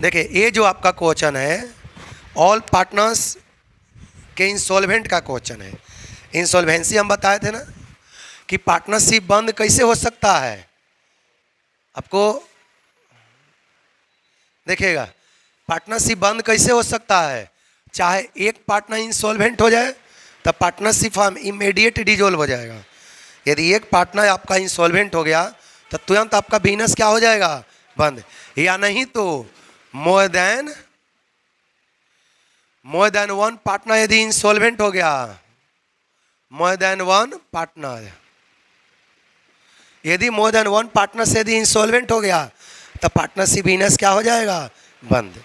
देखिए ये जो आपका क्वेश्चन है ऑल पार्टनर्स के इंसॉल्वेंट का क्वेश्चन है। इंसॉल्वेंसी हम बताए थे ना कि पार्टनरशिप बंद कैसे हो सकता है। आपको देखिएगा पार्टनरशिप बंद कैसे हो सकता है। चाहे एक पार्टनर इंसॉल्वेंट हो जाए तब पार्टनरशिप हम इमीडिएट डिजोल्व हो जाएगा। यदि एक पार्टनर आपका इंसॉल्वेंट हो गया तो तुरंत आपका बिजनेस क्या हो जाएगा, बंद। या नहीं तो मोर देन वन पार्टनर यदि इंसॉल्वेंट हो गया, मोर देन वन पार्टनर, यदि मोर देन वन पार्टनर से यदि इंसॉल्वेंट हो गया तो पार्टनरशिप बिजनेस क्या हो जाएगा, बंद।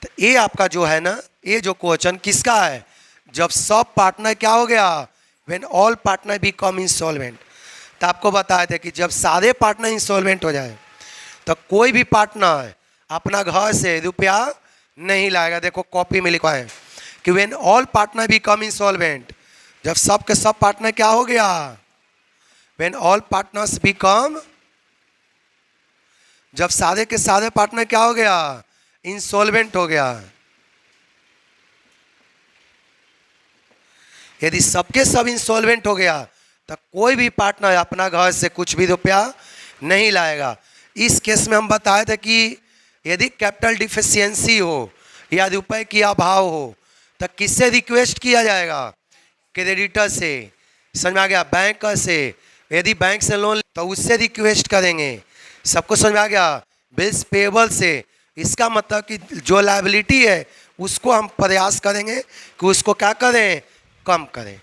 तो ये आपका जो है ना, ये जो क्वेश्चन किसका है, जब सब पार्टनर क्या हो गया, when all partner become insolvent. तो आपको बताए थे कि जब सारे पार्टनर इंसॉल्वेंट हो जाए तो कोई भी पार्टनर अपना घर से रुपया नहीं लाएगा। देखो कॉपी में लिखा है कि when all partner become insolvent, जब सब के सब पार्टनर क्या हो गया, व्हेन ऑल पार्टनर्स बिकम, जब सारे के सारे पार्टनर क्या हो गया, इंसॉल्वेंट हो गया। यदि सबके सब इंसॉल्वेंट हो गया तो कोई भी पार्टनर अपना घर से कुछ भी रुपया नहीं लाएगा। इस केस में हम बताए थे कि यदि कैपिटल डिफिशियंसी हो या रुपए की अभाव हो तो किससे रिक्वेस्ट किया जाएगा, क्रेडिटर से। समझ में आ गया, बैंक से। यदि बैंक से लोन तो उससे रिक्वेस्ट करेंगे। सबको समझ में आ गया, बिल्स पेबल से। इसका मतलब कि जो लायबिलिटी है उसको हम प्रयास करेंगे कि उसको क्या करें, कम करें।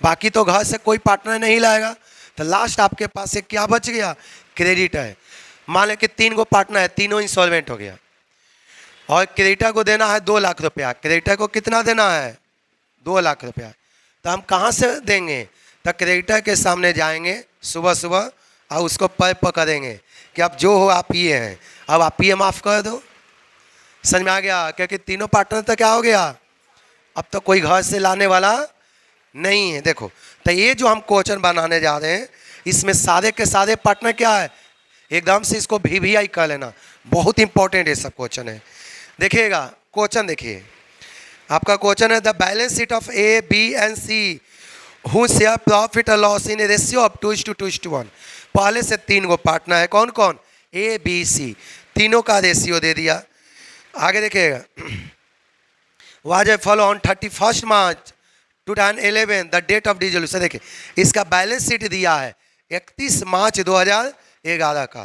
बाकी तो घर से कोई पार्टनर नहीं लाएगा तो लास्ट आपके पास एक क्या बच गया, क्रेडिट है। मान लें कि 3 गो पार्टनर है, तीनों इंसॉल्वेंट हो गया और क्रेडिटर को देना है 2 लाख रुपया। क्रेडिटर को कितना देना है, 2 लाख रुपया। तो हम कहाँ से देंगे, तो क्रेडिटर के सामने जाएंगे सुबह सुबह और उसको पैर पकड़ेंगे कि अब जो हो आप ये हैं, अब आप ये माफ़ कर दो। समझ में आ गया, क्योंकि तीनों पार्टनर तो क्या हो गया, अब तो कोई घर से लाने वाला नहीं है। देखो तो ये जो हम क्वेश्चन बनाने जा रहे हैं इसमें सारे के सारे पार्टनर क्या है, एकदम से इसको VVI कर लेना, बहुत इंपॉर्टेंट है सब क्वेश्चन है। देखिएगा क्वेश्चन, देखिए आपका क्वेश्चन है the balance sheet of A, B and C who share profit और लॉस इन रेशियो ऑफ 2:1। पहले से 3 गो पार्टनर है, कौन कौन, A, B, C, तीनों का रेशियो दे दिया। आगे देखिएगा वाज ए फॉलो ऑन 31 मार्च 2011 द डेट ऑफ डिसोल्यूशन। देखिए इसका बैलेंस शीट दिया है 31 मार्च 2011 का।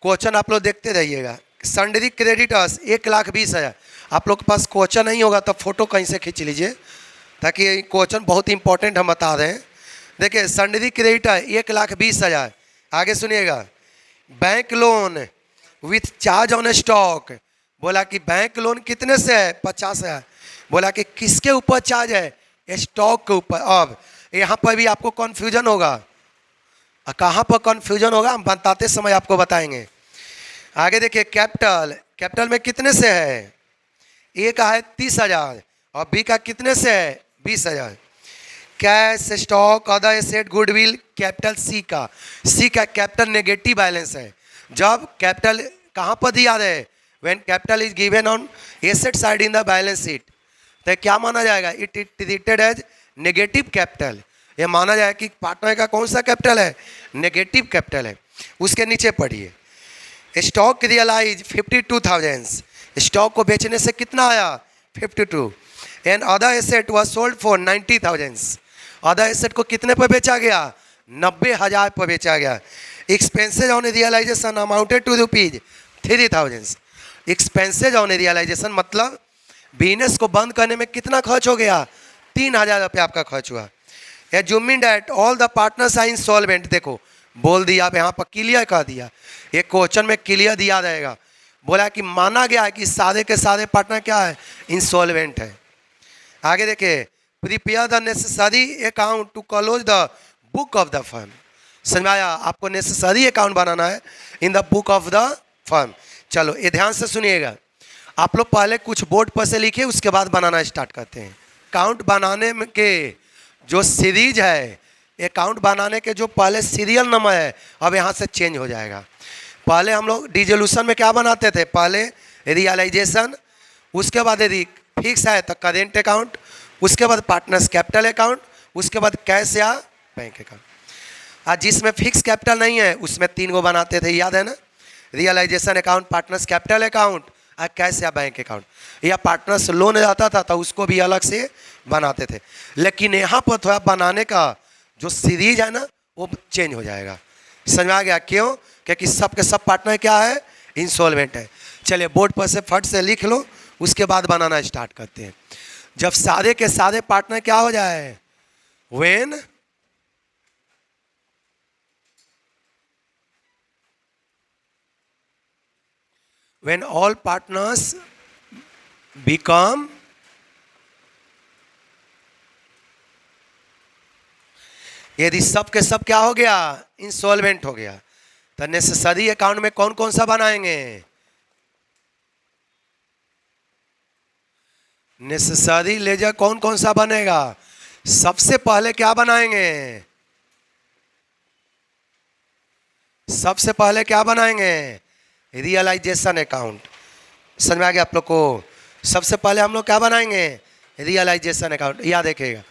क्वेश्चन आप लोग देखते रहिएगा। Sundry creditors 1,20,000। आप लोग के पास क्वेश्चन नहीं होगा तो फोटो कहीं से खींच लीजिए ताकि क्वेश्चन बहुत इंपॉर्टेंट हम बता रहे हैं। देखिए सन्ड्री क्रेडिटर 1,20,000। आगे सुनिएगा, bank loan with charge on stock. बोला कि बैंक लोन कितने से है, 50,000। बोला कि किसके ऊपर चार्ज है, स्टॉक के ऊपर। अब यहाँ पर भी आपको कन्फ्यूजन होगा, कहाँ पर कन्फ्यूजन होगा हम बताते समय आपको बताएंगे। आगे देखिए कैपिटल में कितने से है, ए का है 30,000 और बी का कितने से है, 20,000। Cash, stock, other asset, goodwill, capital C का कैपिटल नेगेटिव बैलेंस है। जब कैपिटल कहाँ पर दिया है, when capital is given on asset side in the balance sheet, तो क्या माना जाएगा, it treated as negative capital. ये माना जाए कि पार्टनर का कौन सा कैपिटल है, नेगेटिव कैपिटल है। उसके नीचे पढ़िए, स्टॉक रियलाइज 52,000। स्टॉक को बेचने से कितना आया, 52। And other asset was sold for 90,000। Other asset को कितने पर बेचा गया, 90,000 पर बेचा गया। Expenses on realisation amounted to ₹3,000। Expenses on realisation मतलब बिजनेस को बंद करने में कितना खर्च हो गया, 3,000 रुपये आपका खर्च हुआ। Assuming that all the partners are insolvent. देखो बोल दिया, आप यहाँ पर क्लियर कर दिया, ये क्वेश्चन में क्लियर दिया रहेगा। बोला कि माना गया है कि सारे के सारे पार्टनर क्या है, इंसॉल्वेंट है। आगे देखिए, prepare the necessary account to close the book of the firm. समझ में आया, आपको नेसेसरी अकाउंट बनाना है in the book of the firm. चलो ये ध्यान से सुनिएगा, आप लोग पहले कुछ बोर्ड पर से लिखिए उसके बाद बनाना स्टार्ट करते हैं। अकाउंट बनाने में के जो सीरीज है, अकाउंट बनाने के जो पहले सीरियल नंबर है अब यहाँ से चेंज हो जाएगा। पहले हम लोग डिसोल्यूशन में क्या बनाते थे, पहले रियलाइजेशन, उसके बाद यदि फिक्स है तो करेंट अकाउंट, उसके बाद पार्टनर्स कैपिटल अकाउंट, उसके बाद कैश या बैंक अकाउंट। आज जिसमें फिक्स कैपिटल नहीं है उसमें 3 गो बनाते थे, याद है ना? Realisation account, partners capital account और कैश या बैंक अकाउंट, या पार्टनर्स लोन आता था तो उसको भी अलग से बनाते थे। लेकिन यहाँ पर थोड़ा बनाने का जो सीरीज है ना वो चेंज हो जाएगा। समझ में आ गया क्यों? क्योंकि सब के सब पार्टनर क्या है? इंसॉल्वेंट है। चलिए बोर्ड पर से फट से लिख लो, उसके बाद बनाना स्टार्ट करते हैं। जब सारे के सारे पार्टनर क्या हो जाए? when all partners become यदि सब के सब क्या हो गया? इंसॉल्वेंट हो गया, तो नेसेसरी अकाउंट में कौन कौन सा बनाएंगे? नेसेसरी लेजर कौन कौन सा बनेगा? सबसे पहले क्या बनाएंगे? सबसे पहले क्या बनाएंगे? Realisation account. समझ में आ गया आप लोग को? सबसे पहले हम लोग क्या बनाएंगे? Realisation account. याद रखिएगा।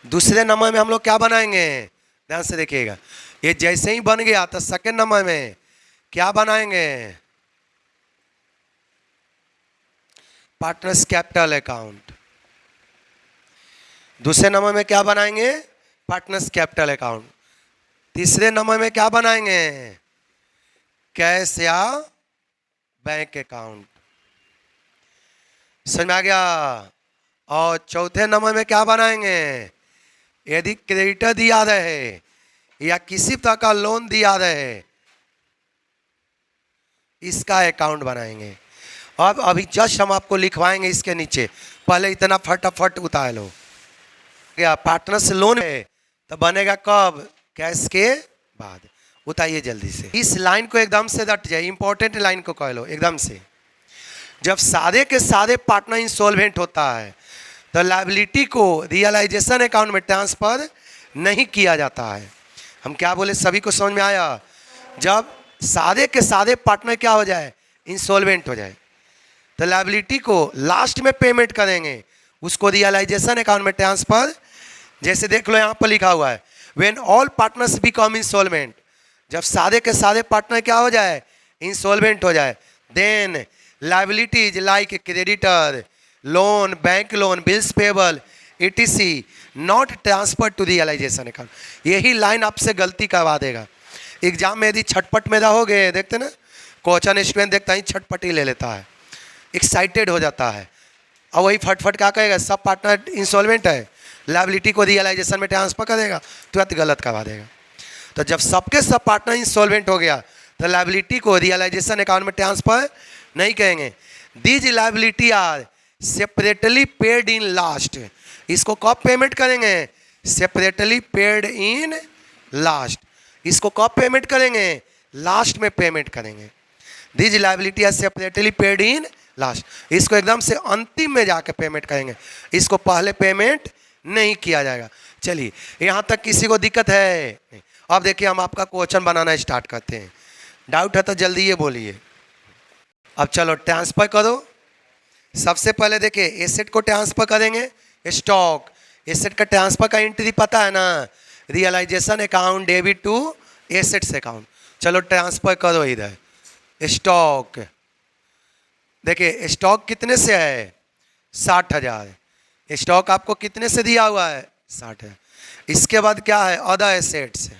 दूसरे नंबर में हम लोग क्या बनाएंगे? ध्यान से देखिएगा। ये जैसे ही बन गया तो सेकंड नंबर में क्या बनाएंगे? Partners capital account. दूसरे नंबर में क्या बनाएंगे? Partners capital account. तीसरे नंबर में क्या बनाएंगे? कैश या बैंक अकाउंट। समझ में आ गया? और चौथे नंबर में क्या बनाएंगे? यदि क्रेडिटर दिया रहे या किसी तरह का लोन दिया रहे, इसका अकाउंट बनाएंगे। अब अभी जस्ट हम आपको लिखवाएंगे इसके नीचे, पहले इतना फटाफट उतार लो। क्या पार्टनर्स लोन है तो बनेगा कब? कैश के बाद। उतारिए जल्दी से। इस लाइन को एकदम से रट जाए, इंपॉर्टेंट लाइन को कह लो एकदम से। जब सारे के सारे पार्टनर इंसॉल्वेंट होता है तो लायबिलिटी को रियलाइजेशन अकाउंट में ट्रांसफर नहीं किया जाता है। हम क्या बोले? सभी को समझ में आया? जब सारे के सारे पार्टनर क्या हो जाए? इंसॉल्वेंट हो जाए, तो लायबिलिटी को लास्ट में पेमेंट करेंगे, उसको रियलाइजेशन अकाउंट में ट्रांसफर। जैसे देख लो यहाँ पर लिखा हुआ है when all partners become insolvent. जब सारे के सारे पार्टनर क्या हो जाए? इंसॉल्वेंट हो जाए, then liabilities like creditor, loan, bank loan, bills payable etc not transfer to realisation account. यही लाइन आपसे गलती करवा देगा। एग्जाम में यदि छटपट में रहोगे, देखते ना क्वेश्चन स्टूडेंट देखता ही छटपट ही ले लेता है, एक्साइटेड हो जाता है, और वही फटफट क्या कहेगा? सब पार्टनर इंसॉल्वेंट है, लायबिलिटी को रियलाइजेशन में ट्रांसफर करेगा, तुरंत गलत करवा देगा। तो जब सबके सब पार्टनर इंसॉल्वेंट हो गया तो लायबिलिटी को रियलाइजेशन अकाउंट में ट्रांसफर नहीं करेंगे। These liability are separately paid in last. इसको कब पेमेंट करेंगे? Separately paid in last. इसको कब पेमेंट करेंगे? लास्ट में पेमेंट करेंगे। These liability are separately paid in last. इसको एकदम से अंतिम में जाकर पेमेंट करेंगे, इसको पहले पेमेंट नहीं किया जाएगा। चलिए यहाँ तक किसी को दिक्कत है? नहीं। अब देखिए हम आपका क्वेश्चन बनाना स्टार्ट करते हैं। डाउट है तो जल्दी ये बोलिए। अब चलो ट्रांसफर करो। सबसे पहले देखिए एसेट को ट्रांसफर करेंगे, स्टॉक। एसेट का ट्रांसफर का एंट्री पता है ना? Realisation account debit to assets account. चलो ट्रांसफर करो इधर। स्टॉक देखिए स्टॉक कितने से है? 60,000। स्टॉक आपको कितने से दिया हुआ है? 60,000। इसके बाद क्या है? अदर एसेट्स है।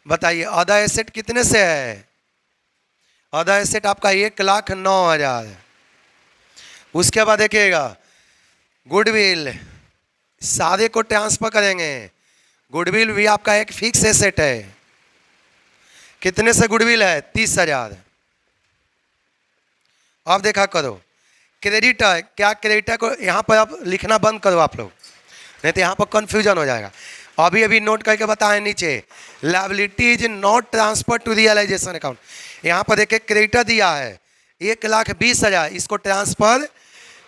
बताइए अदर एसेट कितने से है? अदर एसेट आपका 1,09,000 है। उसके बाद देखिएगा गुडविल, सारे को ट्रांसफर करेंगे। गुडविल भी आपका एक फिक्स एसेट है। कितने से गुडविल है? 30,000। अब देखा करो क्रेडिटर। क्या क्रेडिटर को यहाँ पर आप लिखना बंद करो आप लोग, नहीं तो यहाँ पर कंफ्यूजन हो जाएगा। अभी अभी नोट करके बताएं नीचे, liability is not transfer to realisation account. यहाँ पर देखिए क्रेडिटर दिया है 1,20,000, इसको ट्रांसफर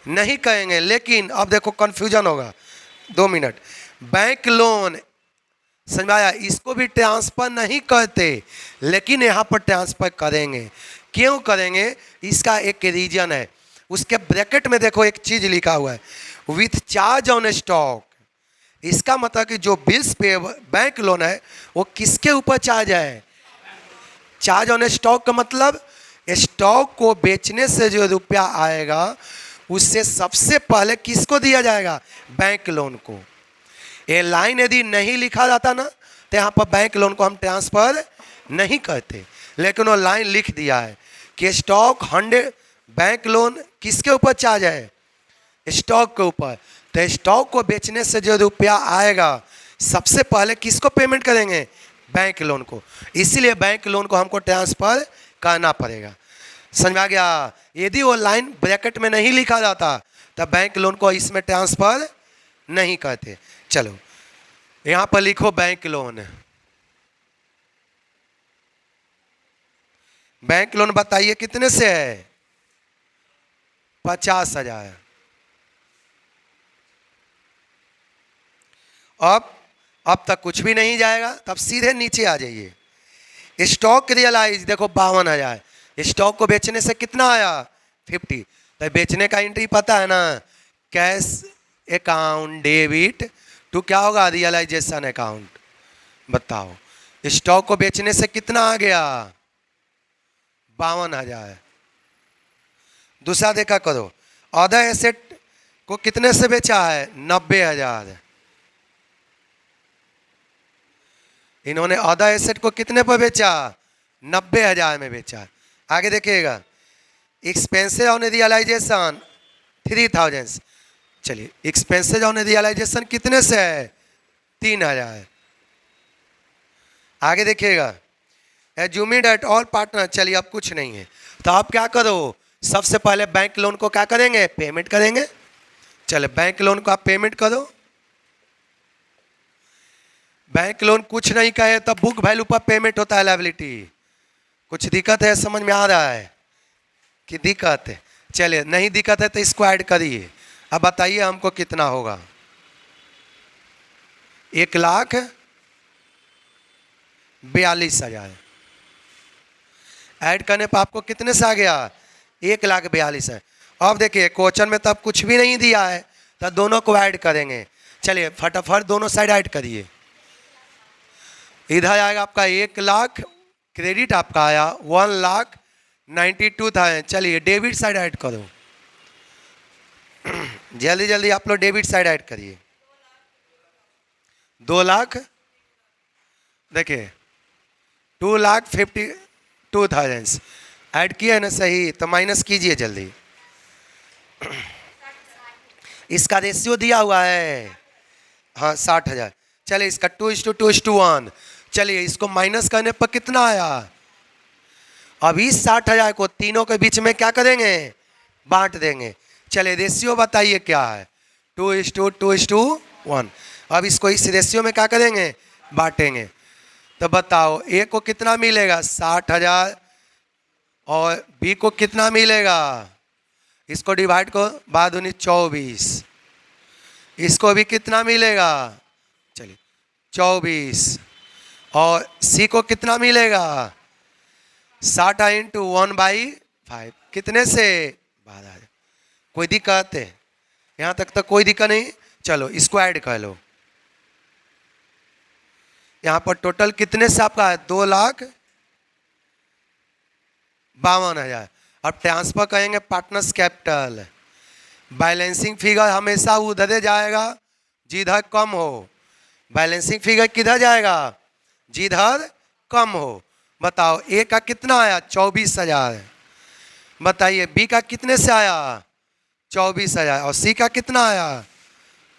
नहीं करेंगे। लेकिन अब देखो कंफ्यूजन होगा, 2 मिनट। बैंक लोन समझ में आया? इसको भी ट्रांसफर नहीं करते, लेकिन यहाँ पर ट्रांसफर करेंगे। क्यों करेंगे? इसका एक रीजन है। उसके ब्रैकेट में देखो एक चीज लिखा हुआ है, विथ चार्ज ऑन स्टॉक। इसका मतलब कि जो बिल्स पे बैंक लोन है वो किसके ऊपर चार्ज है? चार्ज ऑन स्टॉक का मतलब स्टॉक को बेचने से जो रुपया आएगा उससे सबसे पहले किसको दिया जाएगा? बैंक लोन को। ये लाइन यदि नहीं लिखा जाता ना तो यहाँ पर बैंक लोन को हम ट्रांसफर नहीं करते, लेकिन वो लाइन लिख दिया है कि स्टॉक 100 बैंक लोन किसके ऊपर चार्ज है? स्टॉक के ऊपर। तो स्टॉक को बेचने से जो रुपया आएगा सबसे पहले किसको पेमेंट करेंगे? बैंक लोन को। इसीलिए बैंक लोन को हमको ट्रांसफर करना पड़ेगा। समझ में आ गया? यदि वो लाइन ब्रैकेट में नहीं लिखा जाता तो बैंक लोन को इसमें ट्रांसफर नहीं करते। चलो यहां पर लिखो बैंक लोन। बैंक लोन बताइए कितने से है? 50,000। अब तक कुछ भी नहीं जाएगा, तब सीधे नीचे आ जाइए। स्टॉक रियलाइज देखो 52,000। स्टॉक को बेचने से कितना आया? 50। तो बेचने का एंट्री पता है ना, कैश अकाउंट डेबिट टू क्या होगा? Realisation account. बताओ स्टॉक को बेचने से कितना आ गया? 52,000। दूसरा देखा करो, अदर एसेट को कितने से बेचा है? 90,000। इन्होंने अदर एसेट को कितने पर बेचा? 90,000 में बेचा। आगे देखिएगा, एक्सपेंसेस ऑन रियलाइजेशन 3,000। चलिए एक्सपेंसेस ऑन रियलाइजेशन कितने से है? 3,000। आगे देखिएगा, एज्यूमिंग दैट ऑल पार्टनर। चलिए अब कुछ नहीं है, तो आप क्या करो? सबसे पहले बैंक लोन को क्या करेंगे? पेमेंट करेंगे। चले बैंक लोन को आप पेमेंट करो। बैंक लोन कुछ नहीं कहे तो बुक वैल्यू पर पेमेंट होता है लायबिलिटी। कुछ दिक्कत है? समझ में आ रहा है कि दिक्कत है? चलिए नहीं दिक्कत है तो इसको ऐड करिए। अब बताइए हमको कितना होगा? 1,42,000। ऐड करने पर आपको कितने से आ गया? 1,42,000। अब देखिए क्वेश्चन में तब कुछ भी नहीं दिया है तो दोनों को ऐड करेंगे। चलिए फटाफट दोनों साइड ऐड करिए। इधर आएगा आपका 1,00,000, क्रेडिट आपका आया 1,92,000। चलिए डेबिट साइड ऐड करो। जल्दी जल्दी आप लोग डेबिट साइड ऐड करिए। 2,00,000 देखिए 2,52,000 ऐड किया है ना? सही। तो माइनस कीजिए जल्दी। इसका रेशियो दिया हुआ है, हाँ 60,000। चलिए इसका 2:2:1। चलिए इसको माइनस करने पर कितना आया? अब इस 60,000 को तीनों के बीच में क्या करेंगे? बांट देंगे। चलिए रेशियो बताइए क्या है? 2:2:1। अब इसको इस रेशियो में क्या करेंगे? बांटेंगे। तो बताओ ए को कितना मिलेगा? 60,000। और बी को कितना मिलेगा? इसको डिवाइड को बाद 24। इसको भी कितना मिलेगा? चलिए 24। और सी को कितना मिलेगा? 60 × 1/5 कितने से? 12। कोई दिक्कत है? यहाँ तक तो कोई दिक्कत नहीं। चलो इसको ऐड कर लो। यहाँ पर टोटल कितने से आपका है? 2,52,000। अब ट्रांसफर करेंगे पार्टनर्स कैपिटल। बैलेंसिंग फिगर हमेशा उधर जाएगा जिधर कम हो। बैलेंसिंग फिगर किधर जाएगा? जिधर कम हो। बताओ ए का कितना आया? 24,000। बताइए बी का कितने से आया? 24,000। और सी का कितना आया?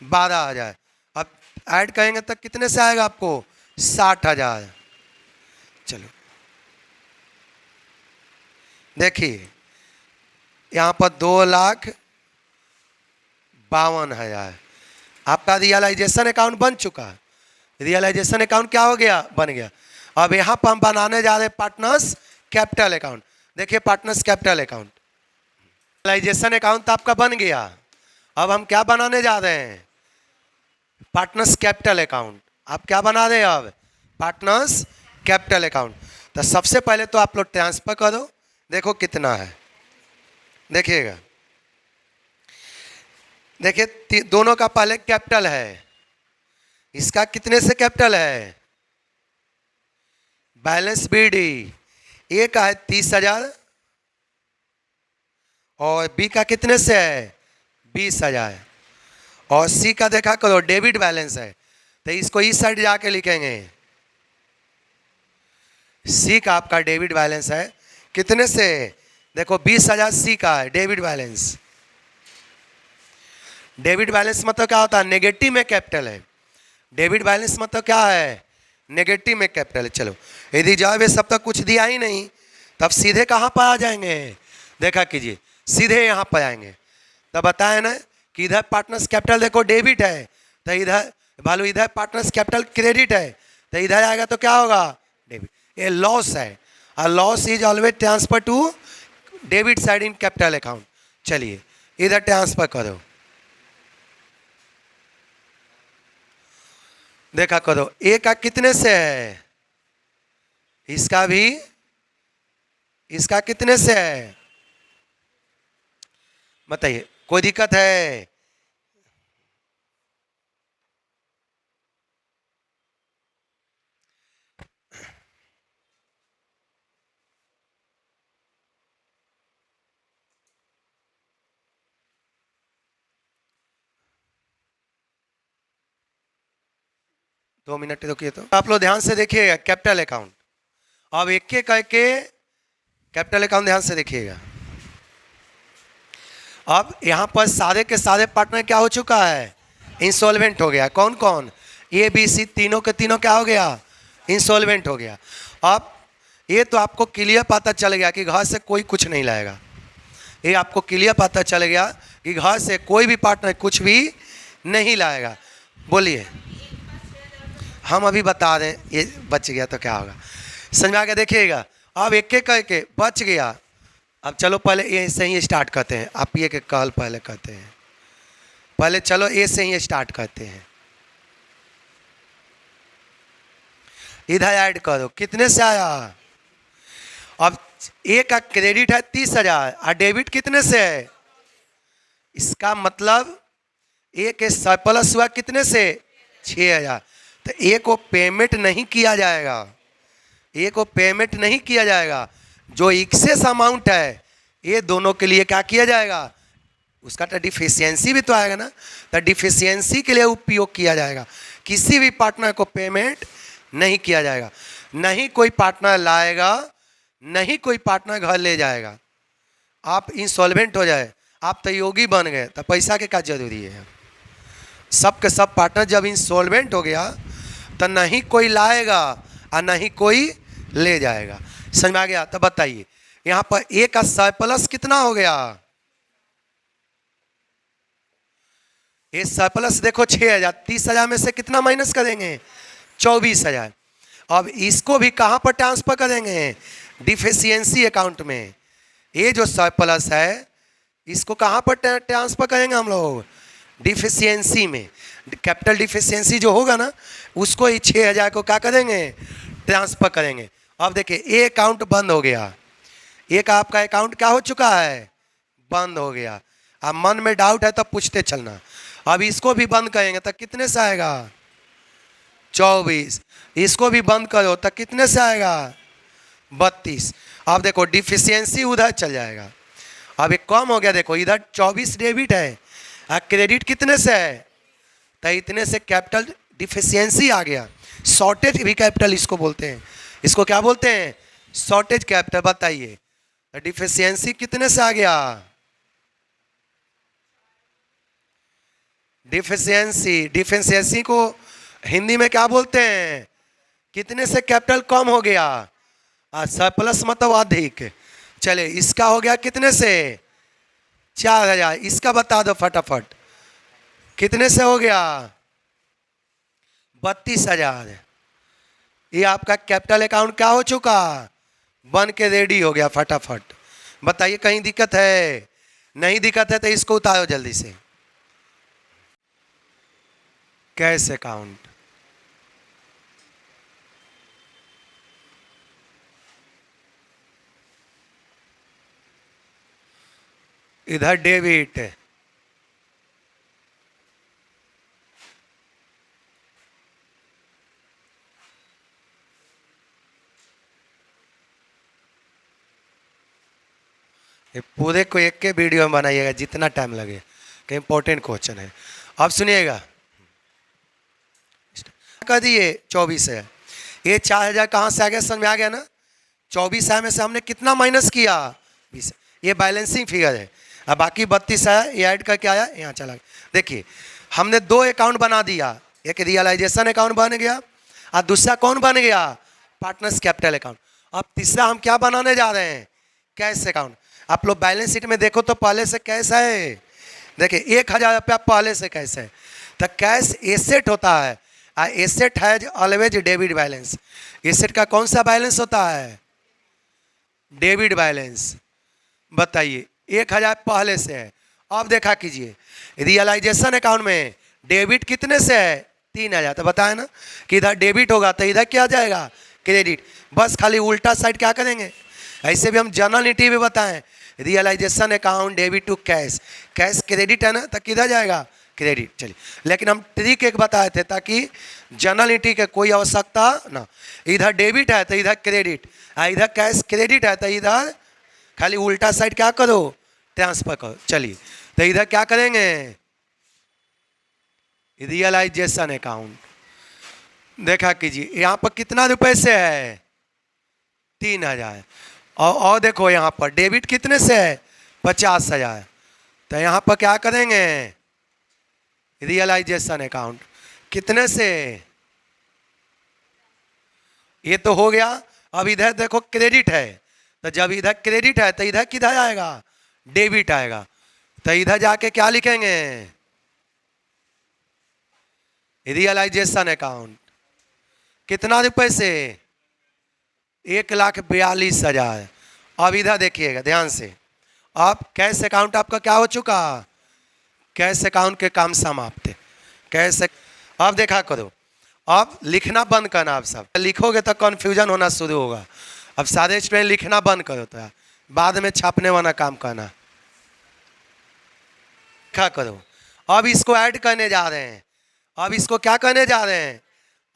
12,000। अब ऐड करेंगे तो कितने से आएगा आपको? 60,000। चलो देखिए यहाँ पर 2,52,000 आपका रियलाइजेशन अकाउंट बन चुका है। रियलाइजेशन अकाउंट क्या हो गया? बन गया। अब यहाँ पर हम बनाने जा रहे हैं पार्टनर्स कैपिटल अकाउंट। देखिए partners capital account, realisation account आपका बन गया। अब हम क्या बनाने जा रहे हैं? Partners capital account. आप क्या बना रहे हैं अब? Partners capital account. तो सबसे पहले तो आप लोग ट्रांसफर करो, देखो कितना है, देखिएगा। देखिए दोनों का पहले कैपिटल है, इसका कितने से कैपिटल है? बैलेंस बीडी, ए का है 30,000 और बी का कितने से है? 20,000। और सी का देखा करो डेबिट बैलेंस है, तो इसको इस साइड जाके लिखेंगे। सी का आपका डेबिट बैलेंस है कितने से? देखो 20,000 सी का है डेबिट बैलेंस। डेबिट बैलेंस मतलब क्या होता है? नेगेटिव में कैपिटल है। डेबिट बैलेंस मतलब क्या है? नेगेटिव में कैपिटल है। चलो यदि जब ये सब तक कुछ दिया ही नहीं, तब सीधे कहाँ पर आ जाएंगे? देखा कीजिए, सीधे यहाँ पर आएंगे। तब बताए ना कि इधर पार्टनर्स कैपिटल देखो डेबिट है, तो इधर भालू इधर पार्टनर्स कैपिटल क्रेडिट है, तो इधर आएगा तो क्या होगा? डेबिट। ये लॉस है, और loss is always transfer to debit side in capital account. चलिए इधर ट्रांसफर करो, देखा करो ए का कितने से है? इसका भी, इसका कितने से है? बताइए, कोई दिक्कत है? दो मिनट रुकिए। तो आप लोग ध्यान से देखिएगा कैपिटल अकाउंट। अब एक एक करके कैपिटल अकाउंट ध्यान से देखिएगा। अब यहाँ पर सारे के सारे पार्टनर क्या हो चुका है? इंसॉल्वेंट हो गया। कौन कौन? ए बी सी तीनों के तीनों क्या हो गया? इंसॉल्वेंट हो गया। अब ये तो आपको क्लियर पता चल गया कि घर से कोई कुछ नहीं लाएगा। ये आपको क्लियर पता चल गया कि घर से कोई भी पार्टनर कुछ भी नहीं लाएगा। बोलिए, हम अभी बता दें ये बच गया तो क्या होगा, समझ में आ गया? देखिएगा अब एक एक करके बच गया। अब चलो पहले ए से ही स्टार्ट करते हैं। आप ये के कल पहले करते हैं, पहले चलो ए से ही स्टार्ट करते हैं। इधर ऐड करो, कितने से आया? अब ए का क्रेडिट है 30,000 और डेबिट कितने से है? इसका मतलब ए के सरप्लस हुआ कितने से? 6,000। तो ए को पेमेंट नहीं किया जाएगा, ए को पेमेंट नहीं किया जाएगा। जो एक्सेस अमाउंट है ये दोनों के लिए क्या किया जाएगा? उसका तो डिफिशियंसी भी तो आएगा ना, तो डिफिशियंसी के लिए उपयोग किया जाएगा। किसी भी पार्टनर को पेमेंट नहीं किया जाएगा, नहीं कोई पार्टनर लाएगा, नहीं कोई पार्टनर घर ले जाएगा। आप इंसॉल्वेंट हो जाए, आप तो योगी बन गए, तो पैसा के क्या जरूरी है? सब के सब पार्टनर जब इंसॉल्वेंट हो गया तो नहीं कोई लाएगा और नहीं कोई ले जाएगा। समझ में आ गया? तो बताइए यहाँ पर ए का सरप्लस कितना हो गया? ए सरप्लस देखो 6,000, 30,000 में से कितना माइनस करेंगे? 24,000। अब इसको भी कहाँ पर ट्रांसफर करेंगे? डिफिशियंसी अकाउंट में। ये जो सरप्लस है इसको कहाँ पर ट्रांसफर करेंगे हम लोग? डिफिशियंसी में। कैपिटल डिफिशियंसी जो होगा ना, उसको ही 6,000 को क्या करेंगे? ट्रांसफर करेंगे। अब देखिए ए अकाउंट बंद हो गया, ए का आपका अकाउंट क्या हो चुका है? बंद हो गया। अब मन में डाउट है तो पूछते चलना। अब इसको भी बंद करेंगे तो कितने से आएगा? 24। इसको भी बंद करो तो कितने से आएगा? 32। अब देखो डिफिशियंसी उधर चल जाएगा। अब एक कम हो गया, देखो इधर 24 डेबिट है और क्रेडिट कितने से है? तो इतने से कैपिटल डिफिशियंसी आ गया। शॉर्टेज भी कैपिटल इसको बोलते हैं। इसको क्या बोलते हैं? Shortage capital. बताइए डिफिशियंसी कितने से आ गया? डिफिशियंसी को हिंदी में क्या बोलते हैं? कितने से कैपिटल कम हो गया? सरप्लस मतलब अधिक। चले इसका हो गया कितने से? 4,000। इसका बता दो फटाफट, कितने से हो गया? 32,000। ये आपका कैपिटल अकाउंट क्या हो चुका? बन के रेडी हो गया। फटाफट बताइए, कहीं दिक्कत है? नहीं दिक्कत है तो इसको उतारो जल्दी से। कैश अकाउंट, इधर डेबिट, ये पूरे को एक के वीडियो में बनाइएगा जितना टाइम लगे, कि इंपॉर्टेंट क्वेश्चन है। अब सुनिएगा, कर दिए 24 है, ये 4000 कहाँ से आ गया, समझ में आ गया ना। 24 है में से हमने कितना माइनस किया, 20। ये बैलेंसिंग फिगर है। अब बाकी 32 है, ये ऐड करके आया, यहाँ चला गया। देखिए हमने दो अकाउंट बना दिया, एक रियलाइजेशन अकाउंट बन गया और दूसरा कौन बन गया, पार्टनर्स कैपिटल अकाउंट। अब तीसरा हम क्या बनाने जा रहे हैं, कैश अकाउंट। आप लोग बैलेंस शीट में देखो तो पहले से कैश है, देखिए 1000 रुपया पहले से कैश है। तो कैश एसेट होता है, एसेट है ऑलवेज डेबिट बैलेंस। एसेट का कौन सा बैलेंस होता है, डेबिट बैलेंस। बताइए 1000 पहले से है। अब देखा कीजिए रियलाइजेशन अकाउंट में डेबिट कितने से है, 3000। तो बताया ना कि इधर डेबिट होगा तो इधर क्या जाएगा, क्रेडिट। बस खाली उल्टा साइड क्या करेंगे। ऐसे भी हम जनरल नीति भी बताएं, realisation account debit to cash, cash credit है ना, तो किधर जाएगा, क्रेडिट। चलिए, लेकिन हम ट्रिक एक बताए थे ताकि जनरल नीति के कोई आवश्यकता ना। इधर डेबिट है तो इधर क्रेडिट, इधर कैश क्रेडिट है तो इधर खाली उल्टा साइड क्या करो, ट्रांसफर करो। चलिए तो इधर क्या करेंगे, रियलाइजेशन अकाउंट। देखा कीजिए यहाँ पर कितना रुपए से है, 3000। और देखो यहाँ पर डेबिट कितने से है, 50,000। तो यहाँ पर क्या करेंगे, रियलाइजेशन अकाउंट कितने से, ये तो हो गया। अब इधर देखो क्रेडिट है, तो जब इधर क्रेडिट है तो इधर किधर आएगा, डेबिट आएगा। तो इधर जाके क्या लिखेंगे, रियलाइजेशन अकाउंट कितना रुपए से, 1,42,000। अब इधर देखिएगा ध्यान से, अब कैश अकाउंट आपका क्या हो चुका, कैश अकाउंट के काम समाप्त है। कैश अब देखा करो, अब लिखना बंद करना। आप सब लिखोगे तो कन्फ्यूजन होना शुरू होगा। अब सारे स्टूडेंट लिखना बंद करो, तो बाद में छापने वाला काम करना। क्या करो, अब इसको ऐड करने जा रहे हैं। अब इसको क्या करने जा रहे हैं,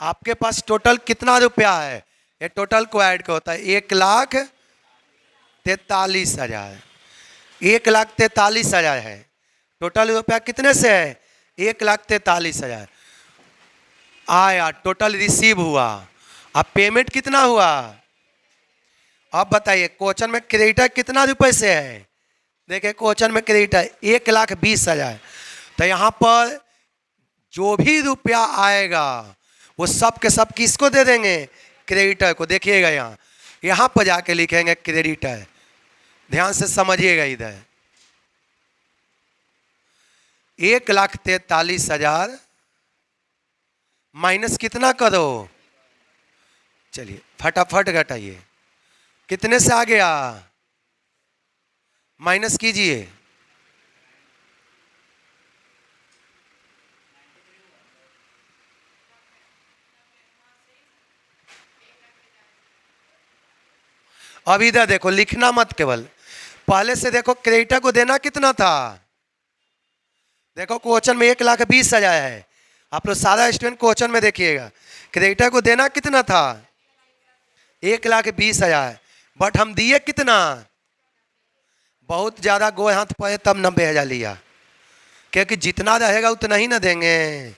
आपके पास टोटल कितना रुपया है, ये टोटल को ऐड का होता है 1,43,000। 1,43,000 है टोटल रुपया, कितने से है, 1,43,000 आया टोटल रिसीव हुआ। अब पेमेंट कितना हुआ, अब बताइए क्वेश्चन में क्रेडिटर कितना रुपए से है। देखिए क्वेश्चन में क्रेडिटर 1,20,000। तो यहाँ पर जो भी रुपया आएगा वो सब के सब किसको दे देंगे, क्रेडिटर को। देखिएगा यहाँ पर जाके लिखेंगे क्रेडिटर, ध्यान से समझिएगा। इधर 1,43,000 माइनस कितना करो, चलिए फटाफट घटाइए, कितने से आ गया, माइनस कीजिए। अब इधर देखो, लिखना मत केवल, पहले से देखो क्रेडिटर को देना कितना था। देखो क्वेश्चन में 1,20,000 है। आप लोग सारा स्टूडेंट क्वेश्चन में देखिएगा, क्रेडिटर को देना कितना था, 1,20,000। बट हम दिए कितना, बहुत ज़्यादा गोए हाथ पाए तब 90,000 लिया, क्योंकि जितना रहेगा उतना ही ना देंगे।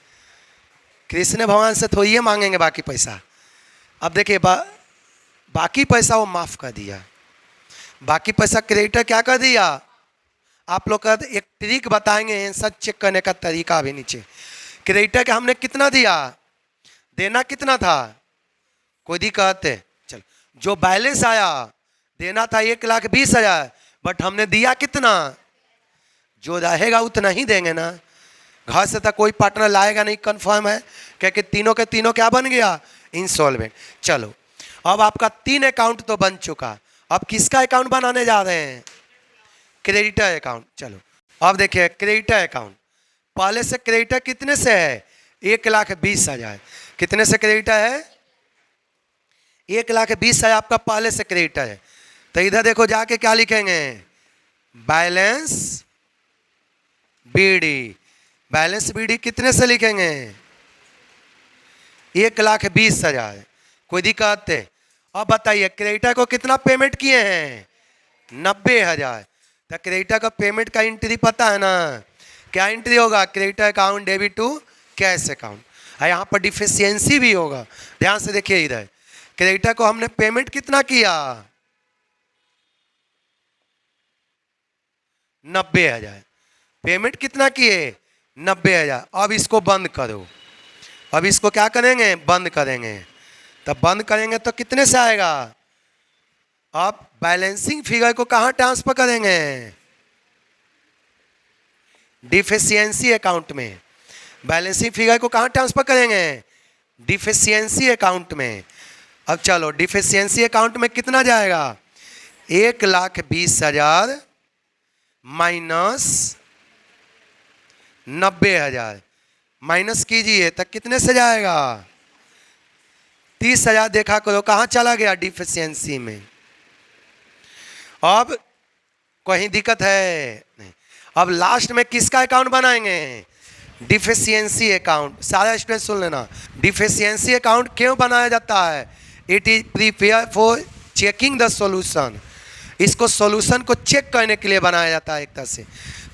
कृष्ण भगवान से थोड़ी मांगेंगे बाकी पैसा। अब देखिए बाकी पैसा वो माफ़ कर दिया, बाकी पैसा क्रेडिटर क्या कर दिया। आप लोग का एक ट्रिक बताएंगे आंसर चेक करने का तरीका भी नीचे। क्रेडिटर का हमने कितना दिया, देना कितना था, कोई दिक्कत है। चल, जो बैलेंस आया देना था 1,20,000, बट हमने दिया कितना, जो रहेगा उतना ही देंगे ना। घर से तो कोई पार्टनर लाएगा नहीं, कंफर्म है, क्योंकि तीनों के तीनों क्या बन गया, इंसॉल्वेंट। चलो अब आपका 3 अकाउंट तो बन चुका, अब किसका अकाउंट बनाने जा रहे हैं, क्रेडिटर अकाउंट। चलो अब देखिए क्रेडिटर अकाउंट, पहले से क्रेडिटर कितने से है, 1,20,000। कितने से क्रेडिटर है, 1,20,000 आपका पहले से क्रेडिटर है। तो इधर देखो जाके क्या लिखेंगे, बैलेंस बीडी। बैलेंस बीडी कितने से लिखेंगे? 1,20,000। कोई दिक्कत है? अब बताइए क्रेडिटर को कितना पेमेंट किए हैं? 90,000। तो क्रेडिटर का पेमेंट का एंट्री पता है ना? क्या एंट्री होगा? Creditor account debit to cash account. यहाँ पर डिफिशियंसी भी होगा, ध्यान से देखिए। इधर क्रेडिटर को हमने पेमेंट कितना किया? 90,000। पेमेंट कितना किए? 90,000। अब इसको बंद करो। अब इसको क्या करेंगे? बंद करेंगे। तब बंद करेंगे तो कितने से आएगा? अब बैलेंसिंग फिगर को कहाँ ट्रांसफर करेंगे? डिफिशियंसी अकाउंट में। बैलेंसिंग फिगर को कहाँ ट्रांसफर करेंगे? डिफिशियंसी अकाउंट में। अब चलो डिफिशियंसी अकाउंट में कितना जाएगा? 1,20,000 माइनस 90,000 माइनस कीजिए तो कितने से जाएगा? 30,000। देखा करो कहाँ चला गया? डिफिशियंसी में। अब कहीं दिक्कत है नहीं। अब लास्ट में किसका अकाउंट बनाएंगे? Deficiency account. सारा स्टूडेंट सुन लेना, डिफिशियंसी अकाउंट क्यों बनाया जाता है? It is prepare for checking the solution. इसको सॉल्यूशन को चेक करने के लिए बनाया जाता है। एक तरह से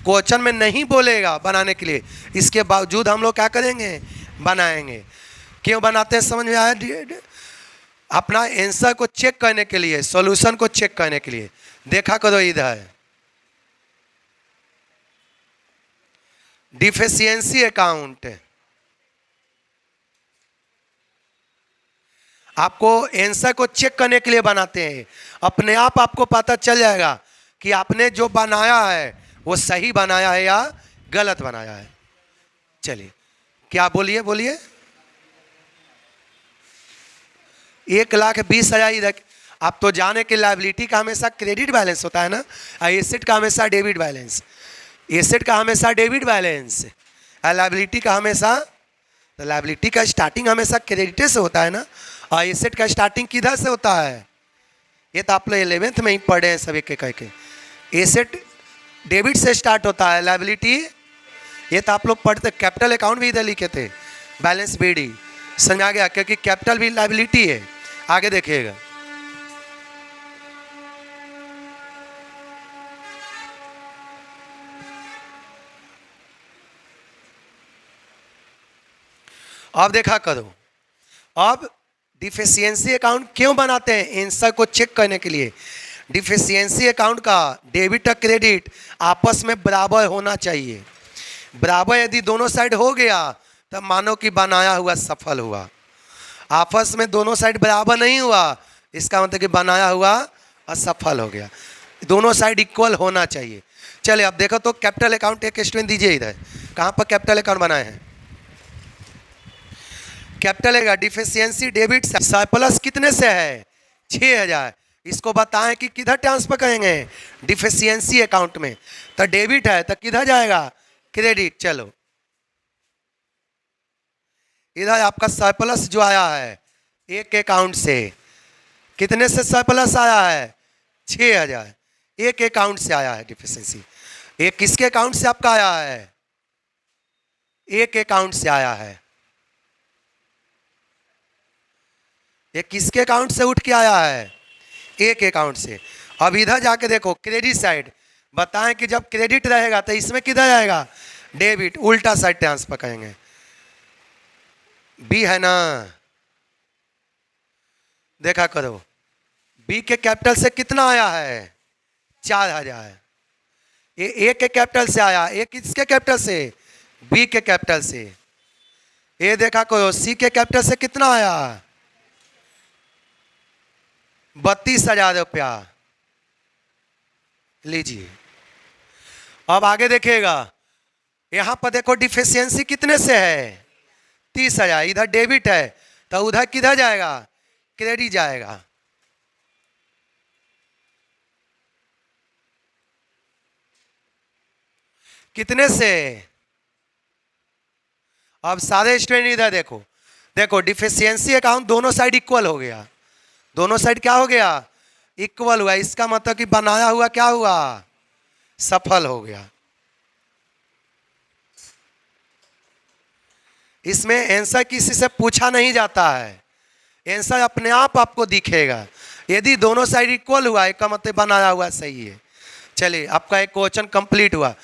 क्वेश्चन में नहीं बोलेगा बनाने के लिए, इसके बावजूद हम लोग क्या करेंगे? बनाएंगे। क्यों बनाते हैं समझ में आया? अपना आंसर को चेक करने के लिए, सॉल्यूशन को चेक करने के लिए। देखा करो इधर डिफिशियंसी अकाउंट। आपको आंसर को चेक करने के लिए बनाते हैं। अपने आप आपको पता चल जाएगा कि आपने जो बनाया है वो सही बनाया है या गलत बनाया है। चलिए क्या बोलिए बोलिए। 1,20,000 इधर। आप तो जाने के लायबिलिटी का हमेशा क्रेडिट बैलेंस होता है ना, एसेट का हमेशा डेबिट बैलेंस। एसेट का हमेशा डेबिट बैलेंस, लायबिलिटी का हमेशा, तो लायबिलिटी का स्टार्टिंग हमेशा क्रेडिट से होता है ना, और एसेट का स्टार्टिंग किधर से होता है? ये तो आप लोग 11th में ही पढ़े हैं सभी के कह के। एसेट डेबिट से स्टार्ट होता है, लायबिलिटी ये तो आप लोग पढ़ते। कैपिटल अकाउंट भी इधर लिखे थे, बैलेंस बीडी। समझ आ गया? क्योंकि कैपिटल भी लायबिलिटी है। आगे देखिएगा, अब देखा करो। अब डिफिशियंसी अकाउंट क्यों बनाते हैं? आंसर को चेक करने के लिए। डिफिशियंसी अकाउंट का डेबिट और क्रेडिट आपस में बराबर होना चाहिए। बराबर यदि दोनों साइड हो गया तब मानो कि बनाया हुआ सफल हुआ। आपस में दोनों साइड बराबर नहीं हुआ, इसका मतलब कि बनाया हुआ असफल हो गया। दोनों साइड इक्वल होना चाहिए। चलिए अब देखो तो कैपिटल अकाउंट एक स्टूडेंट दीजिए इधर। कहाँ पर कैपिटल अकाउंट बनाए हैं? कैपिटल का डिफिशियंसी डेबिट सरप्लस कितने से है? 6,000। इसको बताएं कि किधर ट्रांसफर करेंगे? डिफिशियंसी अकाउंट में। तो डेबिट है तो किधर जाएगा? क्रेडिट। चलो इधर आपका सरप्लस जो आया है एक अकाउंट से, कितने से सरप्लस आया है? 6,000। एक अकाउंट से आया है डिफिशियंसी। एक किसके अकाउंट से आपका आया है? एक अकाउंट से आया है। ये किसके अकाउंट से उठ के आया है? एक अकाउंट से। अब इधर जाके देखो क्रेडिट साइड, बताएं कि जब क्रेडिट रहेगा तो इसमें किधर जाएगा? डेबिट। उल्टा साइड ट्रांसफर करेंगे। बी है ना, देखा करो। बी के कैपिटल से कितना आया है? 4,000। ये ए के कैपिटल से आया। ए किसके कैपिटल से? बी के कैपिटल से। ये देखा करो सी के कैपिटल से कितना आया? 32,000 रुपया। लीजिए अब आगे देखिएगा। यहां पर देखो डिफिशियंसी कितने से है? 30,000। इधर डेबिट है तो उधर किधर जाएगा? क्रेडिट जाएगा। कितने से? अब सारे स्टूडेंट इधर देखो, देखो डिफिशियंसी अकाउंट दोनों साइड इक्वल हो गया। दोनों साइड क्या हो गया? इक्वल हुआ। इसका मतलब कि बनाया हुआ क्या हुआ? सफल हो गया। इसमें आंसर किसी से पूछा नहीं जाता है, आंसर अपने आप आपको दिखेगा। यदि दोनों साइड इक्वल हुआ, इसका मतलब बनाया हुआ सही है। चलिए, आपका एक क्वेश्चन कंप्लीट हुआ।